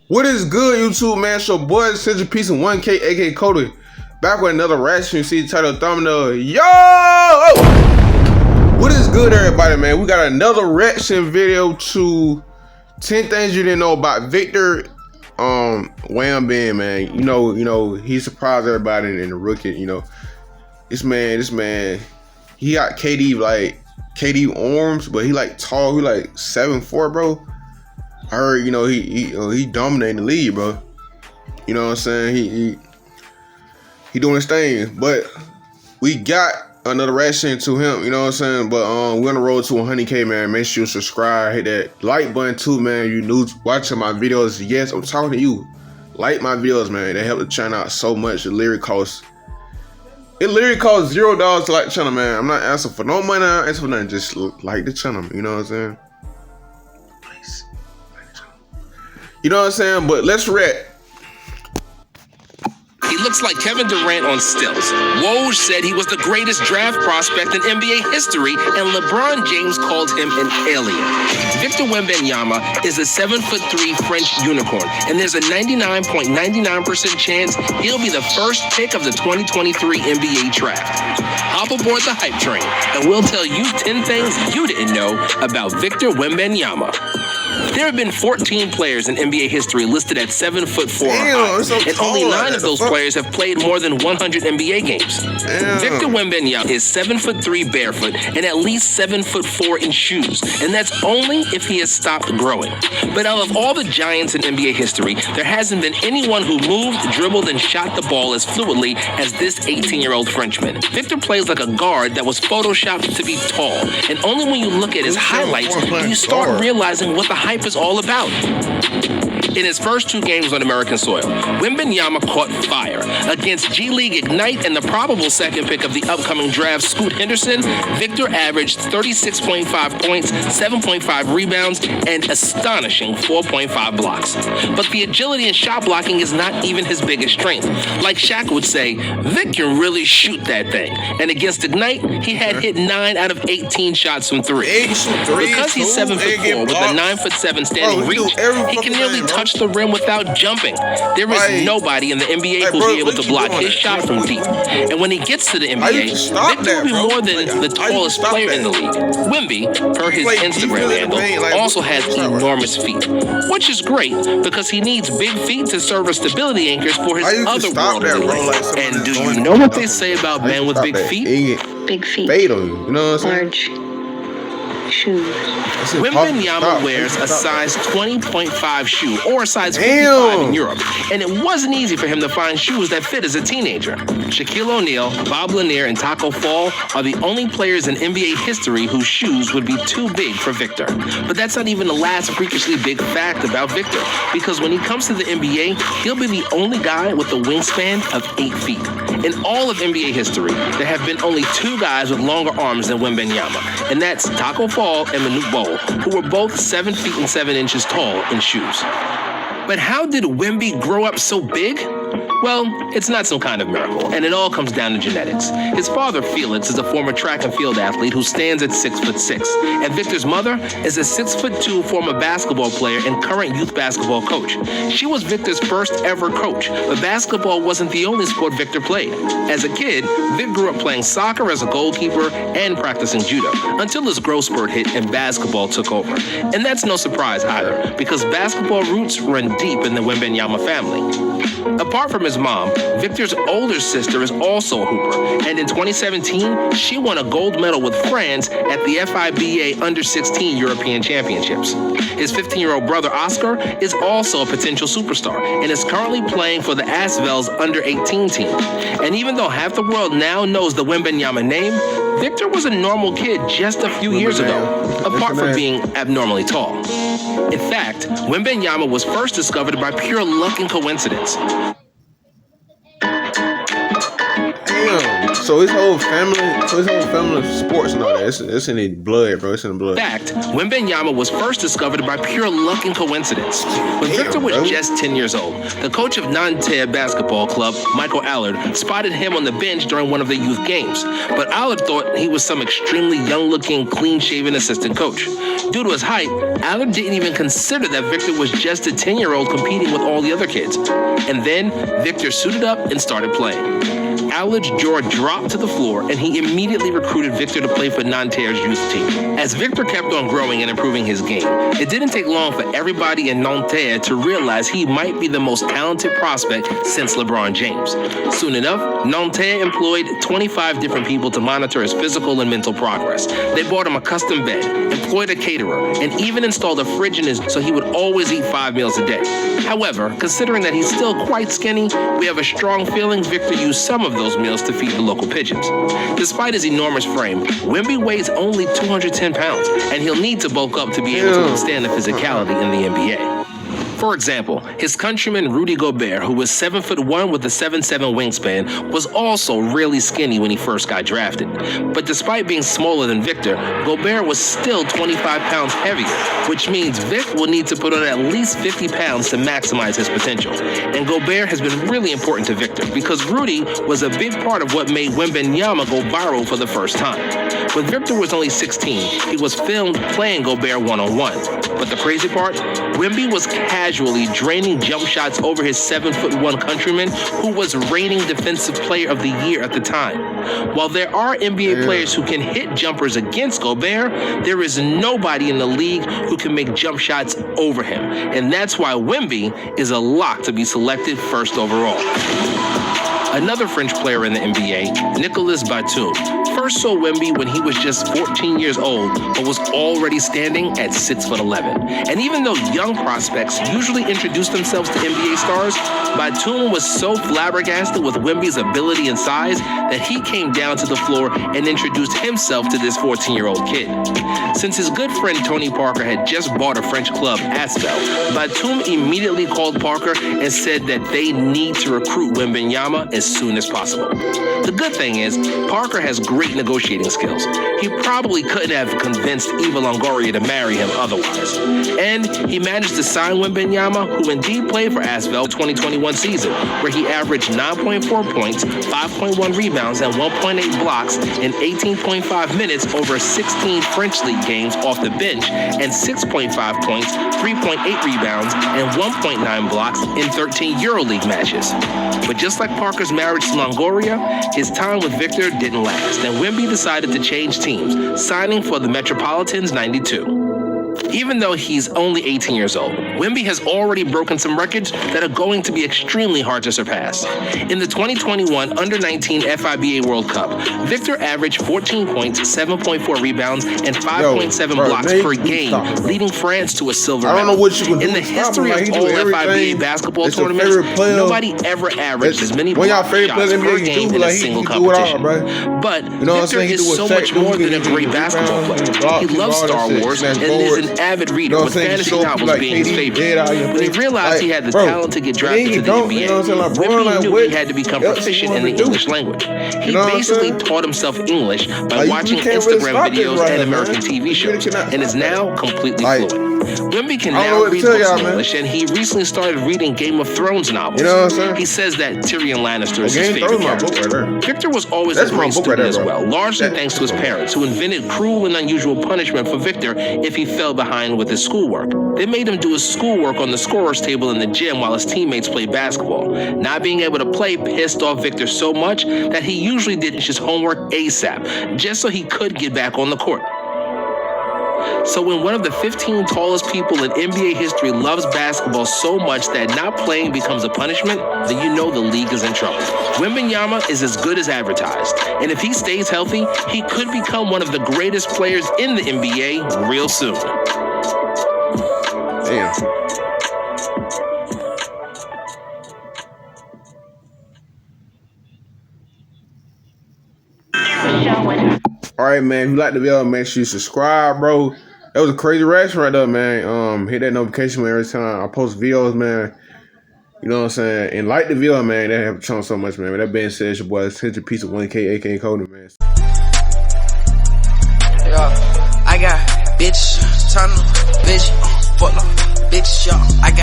What is good, YouTube, man? It's your boy, CentricPizza 1K, aka Cody, back with another reaction. You see the title thumbnail. Yo! What is good, everybody, man? We got another reaction video to 10 things you didn't know about Victor Wembanyama, man. You know, he surprised everybody in the rookie. You know, this man, he got KD arms, but he like tall. He like 7'4", bro. I heard, you know, he dominating the league, bro. You know what I'm saying? He doing his thing. But we got another reaction to him, you know what I'm saying? But we're on the road to 100K, man. Make sure you subscribe, hit that like button too, man. You new watching my videos? Yes, I'm talking to you. Like my videos, man. They help the channel out so much. It literally costs $0 to like the channel, man. I'm not asking for no money. I'm asking for nothing. Just like the channel, you know what I'm saying? Please. You know what I'm saying? But let's react. He looks like Kevin Durant on stilts. Woj said he was the greatest draft prospect in NBA history, and LeBron James called him an alien. Victor Wembanyama is a 7'3" French unicorn, and there's a 99.99% chance he'll be the first pick of the 2023 NBA draft. Hop aboard the hype train, and we'll tell you 10 things you didn't know about Victor Wembanyama. There have been 14 players in NBA history listed at 7'4" and only 9 of those players have played more than 100 NBA games. Damn. Victor Wembanyama is 7'3" barefoot and at least 7'4" in shoes, and that's only if he has stopped growing. But out of all the giants in NBA history, there hasn't been anyone who moved, dribbled, and shot the ball as fluidly as this 18-year-old Frenchman. Victor plays like a guard that was photoshopped to be tall, and only when you look at his highlights do you start realizing what the hype is all about. In his first 2 games on American soil, Wembanyama caught fire. Against G League Ignite and the probable second pick of the upcoming draft, Scoot Henderson, Victor averaged 36.5 points, 7.5 rebounds, and astonishing 4.5 blocks. But the agility and shot blocking is not even his biggest strength. Like Shaq would say, Vic can really shoot that thing. And against Ignite, he had hit 9 out of 18 shots from 3. Because he's 7'4" with a 9'7" standing reach, he can nearly touch the rim without jumping. There is nobody in the NBA who'll be able to block his shot from deep. And when he gets to the NBA, Victor will be more than the tallest player in the league. Wemby, per his Instagram handle, also has enormous feet, which is great because he needs big feet to serve as stability anchors for his other world in the league. And do you know what they say about men with big feet? Big feet. Fatal, you know what I'm saying? Large shoes. Wembanyama wears a size 20.5 shoe, or a size 55 in Europe, and it wasn't easy for him to find shoes that fit as a teenager. Shaquille O'Neal, Bob Lanier, and Taco Fall are the only players in NBA history whose shoes would be too big for Victor. But that's not even the last freakishly big fact about Victor, because when he comes to the NBA, he'll be the only guy with a wingspan of 8 feet. In all of NBA history, there have been only 2 guys with longer arms than Wembanyama, and that's Taco Fall and Manute Bol, who were both 7 feet and 7 inches tall in shoes. But how did Wemby grow up so big? Well, it's not some kind of miracle, and it all comes down to genetics. His father, Felix, is a former track and field athlete who stands at 6'6", and Victor's mother is a 6'2" former basketball player and current youth basketball coach. She was Victor's first ever coach, but basketball wasn't the only sport Victor played. As a kid, Vic grew up playing soccer as a goalkeeper and practicing judo, until his growth spurt hit and basketball took over. And that's no surprise either, because basketball roots run deep in the Wembanyama family. Apart from his mom, Victor's older sister is also a hooper, and in 2017, she won a gold medal with France at the FIBA Under-16 European Championships. His 15-year-old brother Oscar is also a potential superstar and is currently playing for the Asvel's Under-18 team. And even though half the world now knows the Wembanyama name, Victor was a normal kid just a few years ago, apart from being abnormally tall. In fact, Wembanyama was first discovered by pure luck and coincidence. So his whole family sports and all that. It's in his blood, bro. It's in the blood. Fact, Wembanyama was first discovered by pure luck and coincidence. When Victor was just 10 years old, the coach of Nanterre basketball club, Michael Allard, spotted him on the bench during one of the youth games. But Allard thought he was some extremely young-looking, clean-shaven assistant coach. Due to his height, Allard didn't even consider that Victor was just a 10-year-old competing with all the other kids. And then Victor suited up and started playing. Allard's jaw dropped to the floor, and he immediately recruited Victor to play for Nanterre's youth team. As Victor kept on growing and improving his game, it didn't take long for everybody in Nanterre to realize he might be the most talented prospect since LeBron James. Soon enough, Nanterre employed 25 different people to monitor his physical and mental progress. They bought him a custom bed, employed a caterer, and even installed a fridge in his so he would always eat 5 meals a day. However, considering that he's still quite skinny, we have a strong feeling Victor used some of those meals to feed the local pigeons. Despite his enormous frame, Wemby weighs only 210 pounds, and he'll need to bulk up to be able to withstand the physicality in the NBA. For example, his countryman Rudy Gobert, who was 7'1" with a 7'7" wingspan, was also really skinny when he first got drafted. But despite being smaller than Victor, Gobert was still 25 pounds heavier, which means Vic will need to put on at least 50 pounds to maximize his potential. And Gobert has been really important to Victor because Rudy was a big part of what made Wembanyama go viral for the first time. When Victor was only 16, he was filmed playing Gobert one-on-one. But the crazy part? Wemby was casually draining jump shots over his 7'1" countryman, who was reigning Defensive Player of the Year at the time. While there are NBA players who can hit jumpers against Gobert, there is nobody in the league who can make jump shots over him. And that's why Wemby is a lock to be selected first overall. Another French player in the NBA, Nicolas Batum, first saw Wemby when he was just 14 years old, but was already standing at 6'11". And even though young prospects usually introduce themselves to NBA stars, Batum was so flabbergasted with Wemby's ability and size that he came down to the floor and introduced himself to this 14-year-old kid. Since his good friend Tony Parker had just bought a French club, Asvel, Batum immediately called Parker and said that they need to recruit Wembanyama as soon as possible. The good thing is, Parker has great negotiating skills. He probably couldn't have convinced Eva Longoria to marry him otherwise. And he managed to sign Wembanyama, who indeed played for Asvel 2021 season, where he averaged 9.4 points, 5.1 rebounds, and 1.8 blocks in 18.5 minutes over 16 French League games off the bench, and 6.5 points, 3.8 rebounds, and 1.9 blocks in 13 EuroLeague matches. But just like Parker's marriage to Longoria, his time with Victor didn't last, and Wemby decided to change teams, signing for the Metropolitans 92. Even though he's only 18 years old, Wemby has already broken some records that are going to be extremely hard to surpass. In the 2021 Under-19 FIBA World Cup, Victor averaged 14 points, 7.4 rebounds, and 5.7 blocks per game, leading France to a silver medal. In the history of all FIBA basketball tournaments, nobody ever averaged as many block shots per game in a single competition. But Victor is so much more than a great basketball player. He loves Star Wars and is an avid reader, with fantasy novels being his favorite. When he realized he had the talent to get drafted to the NBA, Wemby knew he had to become proficient in the English language. He basically taught himself English by watching Instagram videos and American TV shows, and is now completely fluent. Wemby can now read books in English, and he recently started reading Game of Thrones novels. He says that Tyrion Lannister is his favorite character. Victor was always a great student as well, largely thanks to his parents, who invented cruel and unusual punishment for Victor if he fell behind with his schoolwork. They made him do his schoolwork on the scorer's table in the gym while his teammates played basketball. Not being able to play pissed off Victor so much that he usually did his homework ASAP, just so he could get back on the court. So when one of the 15 tallest people in NBA history loves basketball so much that not playing becomes a punishment, then you know the league is in trouble. Wembanyama is as good as advertised, and if he stays healthy, he could become one of the greatest players in the NBA real soon. Damn. All right, man. If you like the video, make sure you subscribe, bro. That was a crazy reaction right there, man. Hit that notification bell every time I post videos, man. You know what I'm saying? And like the video, man, that have shown so much, man. With that being said, it's your boy CentricPizza 1K, aka Cody, man. Yeah, I got bitch, tunnel, bitch, fuck no, bitch, y'all. I got